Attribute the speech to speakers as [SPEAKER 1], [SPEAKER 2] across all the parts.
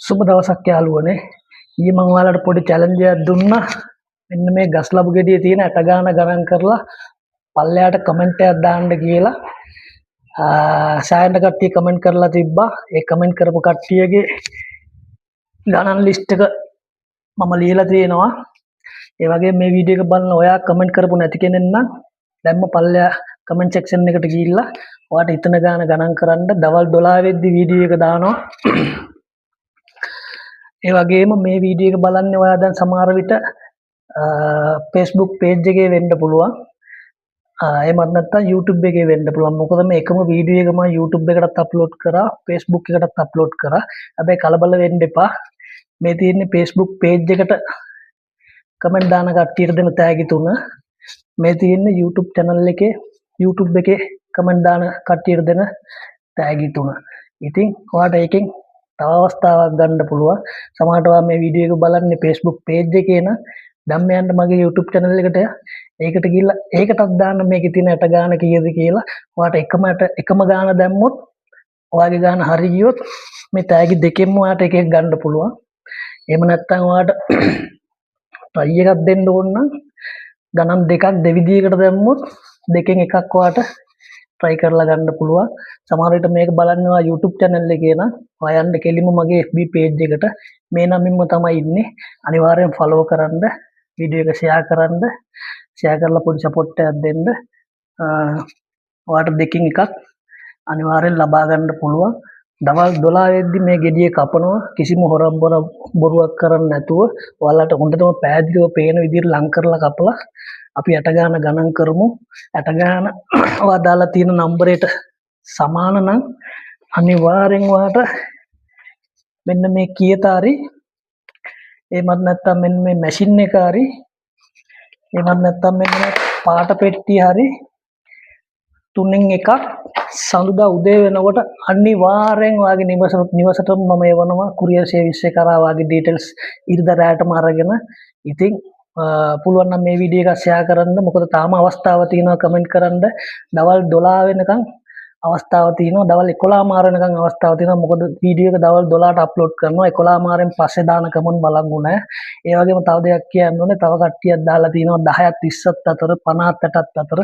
[SPEAKER 1] සුබ දවසක් යාළුවනේ. ඊයේ මම ඔයාලට පොඩි චැලන්ජ් එකක් දුන්නා. මෙන්න මේ ගස් ලබු ගෙඩියේ තියෙන ඇට ගාන ගණන් කරලා පල්ලෙහාට කමෙන්ට් එකක් දාන්න කියලා. සායන්ට කට්ටිය කමෙන්ට් කරලා තිබ්බා. ඒ කමෙන්ට් කරපු කට්ටියගේ ගණන් ලිස්ට් එක මම ලියලා තියෙනවා. ඒ වගේම මේ වීඩියෝ එක බලන ඔයා කමෙන්ට් කරපු නැති කෙනෙක් නම් දැම්ම පල්ලෙහා කමෙන්ට් සෙක්ෂන් එකට ගිහිල්ලා ඔයාට හිතන ගාන ගණන් කරන්න දවල් 12 වෙද්දි වීඩියෝ එක දානවා. ඒ වගේම මේ වීඩියෝ එක බලන්නේ ඔයා දැන් සමහර විට Facebook page එකේ වෙන්න පුළුවන්. එහෙමත් නැත්නම් YouTube එකේ වෙන්න පුළුවන්. මොකද මේ එකම වීඩියෝ එක මම YouTube එකටත් අප්ලෝඩ් කරා, Facebook එකටත් අප්ලෝඩ් කරා. හැබැයි කලබල වෙන්න එපා. මේ තියෙන්නේ Facebook page එකට කමෙන්ට් දාන කට්ටියට දෙන තෑගි 3. මේ තියෙන්නේ YouTube channel එකේ YouTube එකේ කමෙන්ට් දාන කට්ටියට දෙන තෑගි 3. ඉතින් ඔයාට ඒකෙන් තව අවස්ථාවක් ගන්න පුළුවන්. සමහරට ඔයා මේ වීඩියෝ එක බලන්නේ Facebook page එකේ නම් ධම්ම යන්න මගේ YouTube channel එකට ඒකට ගිහිල්ලා ඒකටත් දාන්න මේකේ තියෙන ඇට ගාන කීයද කියලා. ඔයාට එකම ගාන දැම්මොත් ඔයාගේ ගාන හරි ගියොත් මේ තෑගි දෙකෙන්ම ඔයාට එක එක ගන්න පුළුවන්. එහෙම නැත්නම් ඔයාට try එකක් දෙන්න ඕන නම් ගණන් දෙකක් දෙවිදියකට දැම්මොත් දෙකෙන් එකක් ඔයාට try කරලා ගන්න පුළුවන්. සමහර විට මේක බලන්න ඔයා YouTube channel එකේ නම් ඔයා යන්න කෙලින්ම මගේ FB page එකට මේ නමින්ම තමයි ඉන්නේ. අනිවාර්යෙන් follow කරන්න, වීඩියෝ එක share කරන්න, share කරලා පොඩි support එකක් දෙන්න. ඔයාට දෙකෙන් එකක් අනිවාර්යෙන් ලබා ගන්න පුළුවන්. දවල් 12 වෙද්දි මේ ගෙඩිය කපනවා කිසිම හොරම් බොරුවක් කරන්නේ නැතුව ඔයාලට හොඳටම පැහැදිලිව පේන විදිහට ලං කරලා කපලා අපි ඇට ගාන ගණන් කරමු. ඇට ගාන ඔයා දාලා තියෙන නම්බරයට සමාන නම් අනිවාර්යෙන් ඔයාට මෙන්න මේ කීයට හරි එහෙමත් නැත්නම් මෙන්න මේ මැෂින් එක හරි එහෙමත් නැත්නම් මෙන්න මේ පාට පෙට්ටිය හරි තුනෙන් එකක් සඳුදා උදේ වෙනකොට අනිවාර්යෙන් ඔයාගේ නිවසට මම එවනවා courier service එක කරා ඔයාගේ details ඉරිදා රැටම අරගෙන. ඉතින් පුළුවන් නම් මේ වීඩියෝ එක share කරන්න. මොකද තාම අවස්ථාව තියෙනවා කමෙන්ට් කරන්න. දවල් 12 වෙනකන් අවස්ථාව තියෙනවා. දවල් 11:00 වෙනකන් අවස්ථාව තියෙනවා. මොකද වීඩියෝ එක දවල් 12ට අප්ලෝඩ් කරනවා. 11:00 පස්සේ දාන කමෙන්ට් බලංගු නැහැ. ඒ වගේම තව දෙයක් කියන්න ඕනේ. තව කට්ටියක් දාලා තියෙනවා 10ත් 20ත් අතර 58ත් අතර.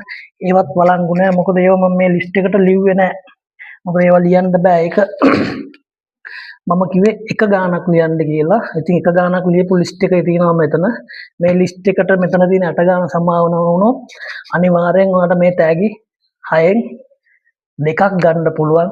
[SPEAKER 1] ඒවත් බලංගු නැහැ. මොකද ඒව මම මේ ලිස්ට් එකට ලිව්වේ නැහැ. මොකද ඒවා ලියන්න බෑ. ඒක මම කිව්වේ එක ගානක් ලියන්න කියලා. ඉතින් එක ගානක් ලියපු ලිස්ට් එකේ තියෙනවා මෙතන. මේ ලිස්ට් එකට මෙතන තියෙන අට ගාන සමාවන වුණොත් අනිවාර්යෙන් ඔයාලට මේ තෑගි 6න් දෙකක් ගන්න පුළුවන්.